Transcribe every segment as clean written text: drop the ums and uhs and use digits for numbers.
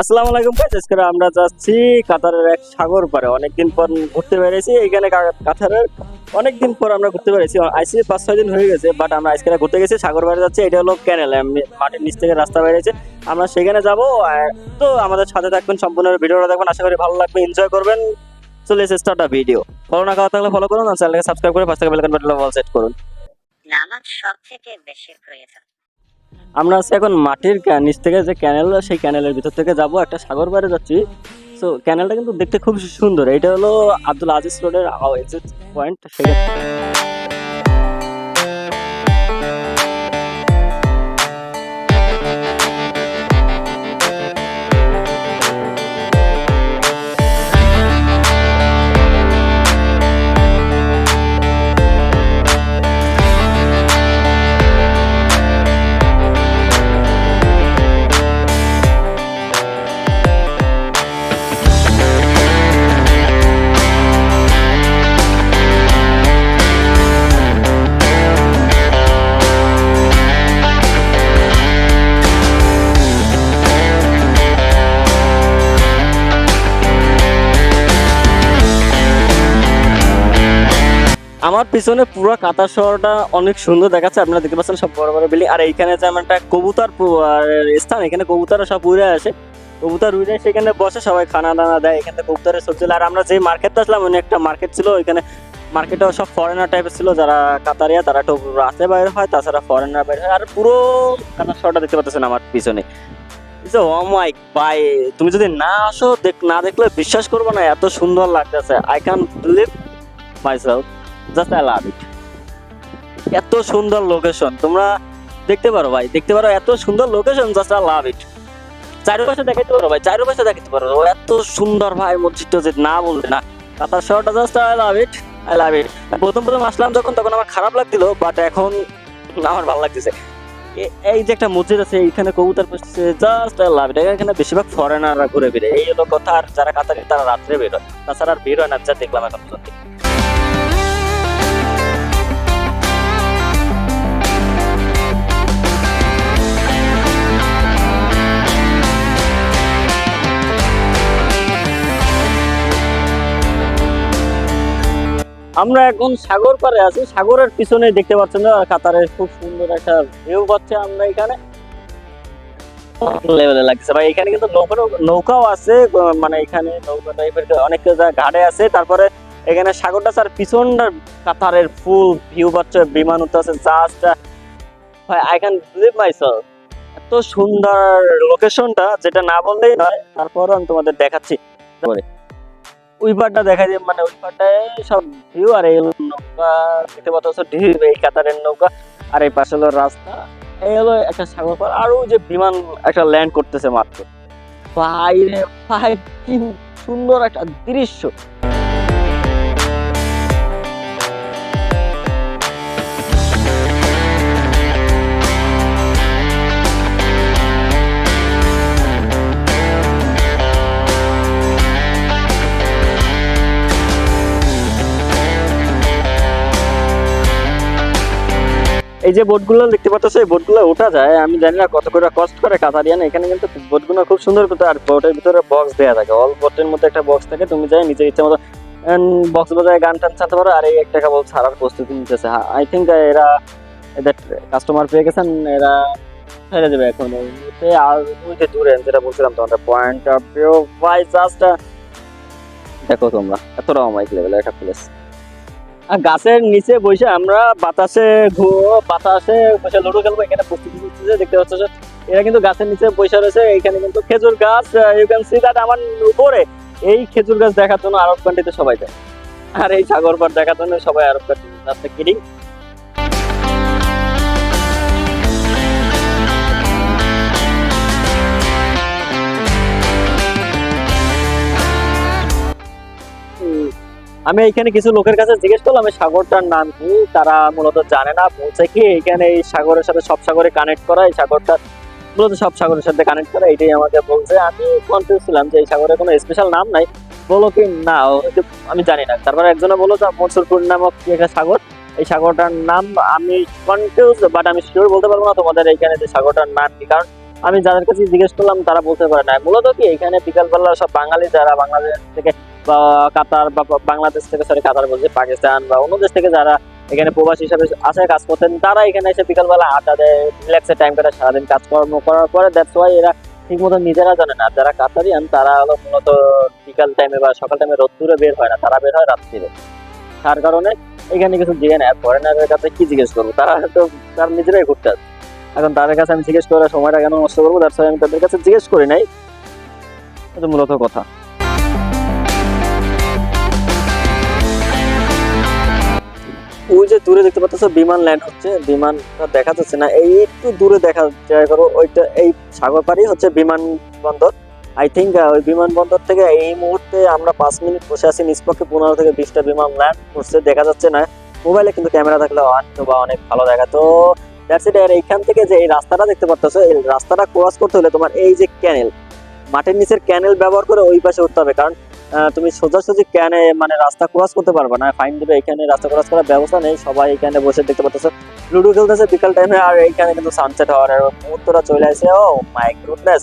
আসসালামু আলাইকুম গাইস, আজকে আমরা যাচ্ছি কাতারের এক সাগর পারে। অনেকদিন পর ঘুরতে বেরিয়েছি এখানে কাতারের। অনেকদিন পর আমরা ঘুরতে বেরিয়েছি, আইসি 5-6 দিন হয়ে গেছে, বাট আমরা আজকে ঘুরতে গেছি সাগর পারে যাচ্ছি। এটা হলো ক্যানেল, মাটির নিচ থেকে রাস্তা বেরিয়েছে, আমরা সেখানে যাবো। তো আমাদের সাথে থাকবেন, সম্পূর্ণ ভিডিওটা দেখবেন, আশা করি ভালো লাগবে, এনজয় করবেন। চলে এসে স্টার্ট ভিডিও। ফলো না করা থাকলে ফলো করুন, আর চ্যানেলকে সাবস্ক্রাইব করে পাশে থাকা বেল বাটনটা অল সেট করুন। নামাজ সব থেকে বেশি প্রয়োজন। আমরা আছি এখন মাটির নিচ থেকে যে ক্যানেল, সেই ক্যানেলের ভিতর থেকে যাব, একটা সাগর পাড়ে যাচ্ছি। সো ক্যানেলটা কিন্তু দেখতে খুব সুন্দর। এটা হলো আব্দুল আজিজ রোডের এক্সিট পয়েন্ট। আমার পিছনে পুরো কাতার শহরটা অনেক সুন্দর দেখাচ্ছে, আপনারা দেখতে পাচ্ছেন সব বড় বড় বিল্ডিং। আর এইখানে যে আমার একটা কবুতর স্থান, এখানে কবুতর সব উড়ে আসে, কবুতর উড়ে সেখানে বসে, সবাই খানা দানা দেয়, এখানে কবুতরের সব ছিল। আর আমরা যে মার্কেটটা আসলাম, অনেক একটা মার্কেট ছিল, ওইখানে মার্কেটে সব ফরেনার টাইপের ছিল, যারা কাতারিয়া তারা একটু রাতে বাইর হয়, তাছাড়া ফরেনার বাইর হয়। আর পুরো কাতার শহরটা দেখতে পাচ্ছেন আমার পিছনে। ও মাই ভাই, তুমি যদি না আসো, না দেখলে বিশ্বাস করবো না, এত সুন্দর লাগতেছে। I can believe myself, just I love it. এত সুন্দর লোকেশন, তোমরা দেখতে পারো ভাই, দেখতে পারো, এত সুন্দর লোকেশন, জাস্ট আই লাভ ইট। চারপাশে দেখাইতে পারো ভাই, চারপাশে দেখাইতে পারো, এত সুন্দর ভাই মসজিদটা, যে না বলবে না। কাতার শহরটা just I love it, I love it. প্রথম প্রথম আসলাম যখন, তখন আমার খারাপ লাগছিল, বাট এখন আমার ভালো লাগতেছে। এই যে একটা মসজিদ আছে, এইখানে কবুতর পুষতেছে, জাস্ট আই লাভ ইট। এখানে বেশিরভাগ ফরেনাররা ঘুরে বেরে, এই হলো কথা। আর যারা কাতারি তারা রাত্রে বের হয়, তাছাড়া আর বের হয় না, যা দেখলাম এখন পর্যন্ত। আমরা এখন সাগর পাড়ে আছি, সাগরের পিছনে দেখতে পাচ্ছেন না কাতারের খুব সুন্দর একটা ভিউ পাচ্ছে আমরা এখানে। লেভেলে লাগছে ভাই, এখানে কিন্তু নৌকাও আছে, মানে এখানে নৌকা টাইপের অনেক ঘাটে আছে। তারপরে এখানে সাগরটা আর পিছনটা কাতারের ফুল ভিউ পাচ্ছে, বিমান উঠতে আছে, জাস্ট ভাই আই ক্যান বিলিভ মাইসেলফ। এত সুন্দর লোকেশনটা, যেটা না বললেই নয়। তারপরও আমি তোমাদের দেখাচ্ছি, ওই পারটা দেখা যায়, মানে ওই পারটায় সব ভিউ। আর এই নৌকা দেখতে পাচ্ছ, ঢিল, এই কাতারের নৌকা। আর এই পাশে হলো রাস্তা, এই হলো একটা সাগর পার। আর ওই যে বিমান একটা ল্যান্ড করতেছে মাত্র। ভাই রে ভাই, কি সুন্দর একটা দৃশ্য। এই যে বোটগুলো দেখতে পাচ্ছ, এই বোটগুলো ওঠা যায়, আমি জানি না কত করে কষ্ট করে কাতারিয়ান। এখানে কিন্তু বোটগুলো খুব সুন্দর করতে, আর বোটের ভিতরে বক্স দেওয়া থাকে, অল বোটের মধ্যে একটা বক্স থাকে, তুমি যাই নিজের ইচ্ছা মতো বক্স বাজায় গান টান চালাতে পারো। আর এই 1 টাকা বল ছাড়ার প্রস্তুতি নিতেছে। আই থিঙ্ক এরা এদের কাস্টমার পেয়ে গেছেন, এরা ছেড়ে দেবে এখন। আর ওই যে দূরে যেটা বলছিলাম তোমাদের point of view, by just দেখো তোমরা, এত রকমাইক লেভেলের একটা প্লেস। আর গাছের নিচে বসে আমরা বাতাসে বসে লুডো খেলবো, এখানে প্রস্তুতি নিচ্ছে দেখতে পাচ্ছ। এরা কিন্তু গাছের নিচে বসে রয়েছে, এখানে কিন্তু খেজুর গাছ, ইউ ক্যান সি দ্যাট। আমার উপরে এই খেজুর গাছ দেখার জন্য আরব কান্ট্রিতে সবাই যায়, আর এই সাগর পাড় দেখার জন্য সবাই আরব কান্ট্রিতে যাচ্ছে। কিডিং। আমি এখানে কিছু লোকের কাছে জিজ্ঞেস করলাম এই সাগরটার নাম কি, তারা মূলত জানে না। বলছে কি এখানে এই সাগরের সাথে সব সাগরে কানেক্ট করা, এই সাগরটা মূলত সব সাগরের সাথে কানেক্ট করা, এটাই আমাকে বলছে। আমি কনফিউজ ছিলাম যে এই সাগরের কোনো স্পেশাল নাম নাই, বলো কি না আমি জানি না। তারপরে একজনে বললো যে মনসুরপুর নামক কি একটা সাগর, এই সাগরটার নাম আমি কনফিউজ, বাট আমি শিওর বলতে পারবো না তোমাদের এইখানে যে সাগরটার নাম কি। কারণ আমি যাদের কাছে জিজ্ঞেস করলাম তারা বলতে পারে না। মূলত কি এখানে বিকালবেলা সব বাঙালি যারা বাংলাদেশ থেকে বা কাতার বা বাংলাদেশ থেকে, সরি কাতার বলছে, পাকিস্তান বা অন্য দেশ থেকে যারা এখানে প্রবাসী হিসাবে আসে কাজ করতেন, তারা এখানে এসে বিকালবেলা আড্ডা দেয়, রিল্যাক্সের টাইম কাটে, সারাদিন কাজকর্ম করার পরে। দ্যাটস ওয়াই এরা ঠিক মতো নিজেরা জানে না। যারা কাতারিয়ান তারা হলো মূলত বিকাল টাইমে বা সকাল টাইমে রোদ্দুরে বের হয় না, তারা বের হয় রাত্রিরে। তার কারণে এখানে কিছু দিয়ে নেয়। ফরেনারের কাছে কি জিজ্ঞেস করবো, তারা তো তার নিজেরাই ঘুরতে আসে। এখন তাদের কাছে আমি জিজ্ঞেস করার সময়টা কেন নষ্ট করবো, দ্যাটস ওয়াই আমি তাদের কাছে জিজ্ঞেস করি নাই। এটা মূলত কথা। ওই যে দূরে দেখতে পাচ্ছ বিমান ল্যান্ড হচ্ছে, বিমানটা দেখা যাচ্ছে না, এই একটু দূরে দেখা ট্রাই করো। ওইটা এই সাগর পাড়ি হচ্ছে বিমানবন্দর। আই থিঙ্ক ওই বিমানবন্দর থেকে এই মুহূর্তে আমরা 5 মিনিট বসে আছি, নিষ্পক্ষে 15 থেকে 20টা বিমান ল্যান্ড করছে, দেখা যাচ্ছে না মোবাইলে, কিন্তু ক্যামেরা থাকলে হয়তো বা অনেক ভালো দেখা। তো দ্যাটস ইট। আর এইখান থেকে যে এই রাস্তাটা দেখতে পাচ্ছ, এই রাস্তাটা ক্রস করতে হলে তোমার এই যে ক্যানেল, মাটির নিচের ক্যানেল ব্যবহার করে ওই পাশে উঠতে হবে, কারণ তুমি সোজাসুজি ক্যানে মানে রাস্তা ক্রস করতে পারবে না, ফাইন দেবে। এখানে রাস্তা ক্রস করার ব্যবস্থা নেই। সবাই এখানে বসে দেখতে পাচ্ছ লুডো খেলতেছে বিকাল টাইমে, আর এইখানে কিন্তু সানসেট হওয়ার মুহূর্তটা চলে আসে। ও মাই গুডনেস,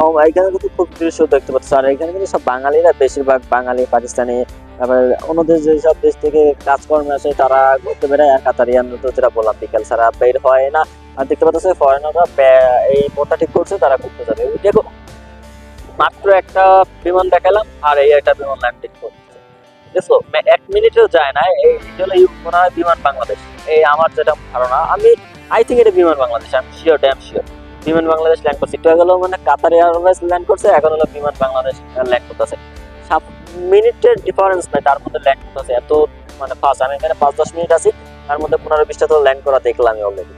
ও এখানে কিন্তু খুব দৃশ্য দেখতে পাচ্ছ। আর এখানে কিন্তু সব বাঙালিরা, বেশিরভাগ বাঙালি, পাকিস্তানি, তারপরে অন্য দেশ যেসব দেশ থেকে কাজকর্মে আসে তারা ঘুরতে বেড়ায়। আর কাতারিয়ান তো যেটা বললাম বিকেল ছাড়া বের হয় না। আর দেখতে পাচ্ছ ফরেনাররা এই পথটা ঠিক করছে, তারা ঘুরতে যাবে। দেখো মাত্র একটা বিমান দেখালাম আর এই একটা বিমান ল্যান্ডিং করছে, দেখো 1 মিনিটও যায় না। এই হলো মনে হয় বিমান বাংলাদেশ, এই আমার যেটা ধারণা। আমি আই থিঙ্ক এটা বিমান বাংলাদেশ, আমি শিওর, ড্যাম শিওর বিমান বাংলাদেশ ল্যান্ড করছে। একটু আগে হলো মানে কাতার এয়ারওয়েজ ল্যান্ড করছে, এখন হলো বিমান বাংলাদেশ ল্যান্ড করতেছে। 7 মিনিটের ডিফারেন্স নাই তার মধ্যে ল্যান্ড করতেছে, এত মানে ফাস্ট। আমি এখানে 5-10 মিনিট আছি, তার মধ্যে 15-20টা তো ল্যান্ড করা দেখলাম আমি অলরেডি।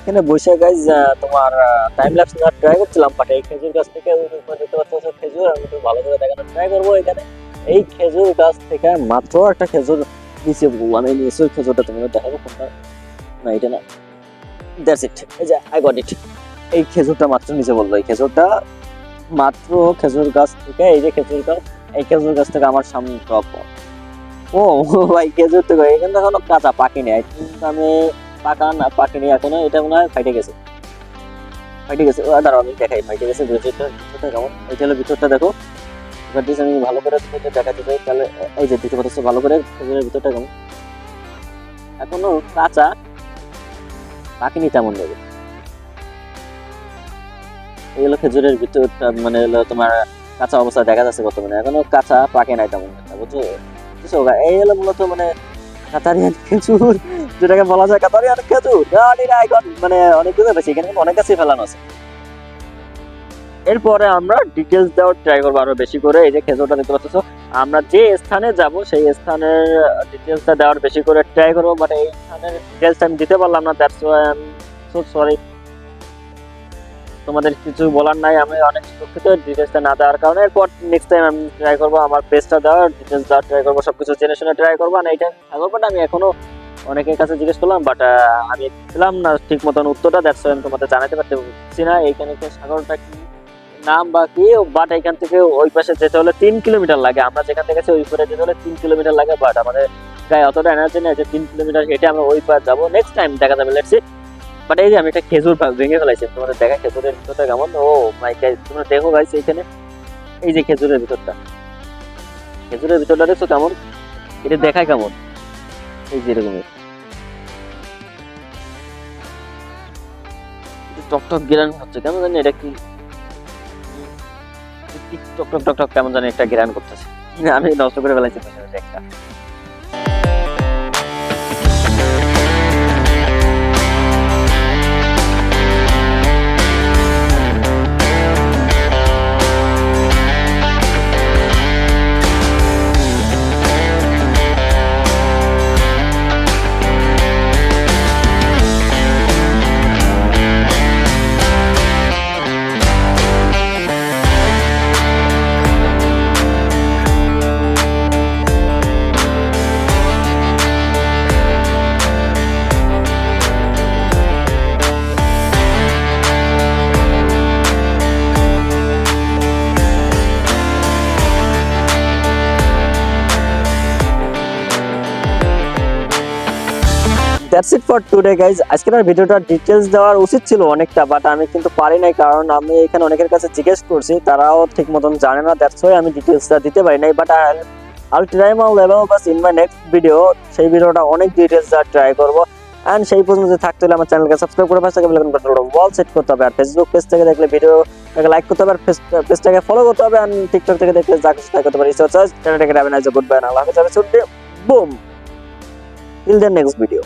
এখানে বসে গাইজ তোমার টাইম ল্যাপস না ট্রাই করছিলাম, বাট এই খেজুর গাছ থেকে দেখতে পাচ্ছ খেজুর, আমি একটু ভালো করে দেখানোর ট্রাই করবো। এখানে এই খেজুর গাছ থেকে মাত্র একটা খেজুর নিচে বললাম, এই নিচের খেজুরটা তোমাদের দেখাবো। কোনটা না, এটা না, দ্যাটস ইট, এই যে আই গট ইট। এই খেজুরটা মাত্র নিচে বললো, এই খেজুরটা মাত্র খেজুর গাছ থেকে, এই যে খেজুর গাছ, এই খেজুর গাছ থেকে আমার সামনে টপ। ও ভাই খেজুর থেকে এখানে তো এখনো কাঁচা পাকিনি, আই থিঙ্ক আমি পাকেনি এখনো, এটা মনে হয় ফাইটে গেছে। দাঁড়াও আমি দেখাই ফাইটে গেছে। ভিতরটা কেমন, এইটা হলো ভিতরটা দেখো। এবার আমি ভালো করে দেখাতে চাই, তাহলে এই যে দেখতে পাচ্ছ ভালো করে খেজুরের ভিতরটা কেমন, এখনো কাঁচা পাকেনি তেমন দেবে। এই হলো খেজুরের ভিতরটা, মানে হলো তোমার কাঁচা অবস্থা দেখা যাচ্ছে বর্তমানে, এখনো কাঁচা পাকে নাই তেমন একটা, বুঝছো? এই হলো মূলত মানে কাতারিয়ান খেজুর, যেটাকে বলা যায় কাতারিয়ান খেজুর। মানে অনেক কিছু বেশি, এখানে অনেক কাছেই ফেলানো আছে। এরপরে আমরা ডিটেলস দেওয়ার ট্রাই করবো আরো বেশি করে। এই যে খেজুরটা দেখতে পাচ্ছ, আমরা যে স্থানে যাব সেই স্থানের ডিটেলসটা দেওয়ার বেশি করে ট্রাই করবো, বাট এই স্থানের ডিটেলস আমি দিতে পারলাম না, that's why I am so sorry. তোমাদের কিছু বলার নাই, আমি অনেক দুঃখিত ডিটেলসটা না দেওয়ার কারণে। এরপর নেক্সট টাইম আমি ট্রাই করবো আমার বেস্টটা দেওয়ার, ডিটেলস দেওয়ার ট্রাই করবো, সবকিছু জেনে শুনে ট্রাই করবো। আর এইটা থাকবো, বাট আমি এখনো অনেকের কাছে জিজ্ঞেস করলাম, বাট আমি পেলাম না ঠিক মতন উত্তরটা, দ্যাটস ওয়াই আমি তোমাদের জানাতে পারছি না এইখানে সাগরটা কি নাম বা কি। বাট এখান থেকে ওই পাশে যেতে হলে 3 কিলোমিটার লাগে, আমরা যেখান থেকে ওই পারে যেতে হলে 3 কিলোমিটার লাগে। বাট আমাদের গায়ে অতটা এনার্জি নেই যে 3 কিলোমিটার হেঁটে আমরা ওই পার যাবো। নেক্সট টাইম দেখা যাবে, লেটস সি। বাট এই যে আমি একটা খেজুর ভেঙে ফেলাইছি, তোমাদের দেখা খেজুরের ভিতরটা কেমন। ও মাই গাইস, তোমরা দেখো গাইস এইখানে এই যে খেজুরের ভিতরটা দেখছো কেমন, এটা দেখায় কেমন, এই যে এরকমই টকটক গ্রান হচ্ছে, কেমন জানি এটা কি টক কেমন জানি একটা গ্রান করতেছে। আমি নষ্ট করে ফেলাইছি একটা। That's it for today guys. আজকের আর ভিডিওটা ডিটেলস দেওয়ার উচিত ছিল অনেকটা, বাট আমি কিন্তু পারি নাই, কারণ আমি এখানে অনেকের কাছে জিজ্ঞেস করছি, তারাও ঠিক মতন জানে না। দ্যাটস ওয়াই আমি ডিটেলসটা দিতে পারি নাই, but I'll try my level best in my next video। সেই ভিডিওটা অনেক ডিটেলস দেওয়ার ট্রাই করবো। অ্যান্ড সেই পর্যন্ত থাকতে হলে আমার চ্যানেলকে সাবস্ক্রাইব করে পাশে বেল আইকনটা ওয়াল সেট করতে হবে। আর ফেসবুক পেজ থেকে দেখলে ভিডিওটাকে লাইক করতে হবে, আর পেজটাকে ফলো করতে হবে। অ্যান্ড টিকটক থেকে দেখলে যা কিছু তাই করতে পারি। চ্যানেলটাকে রাবেন আজ গুড বাই, আল্লাহ হাফেজ, broom, till the next video।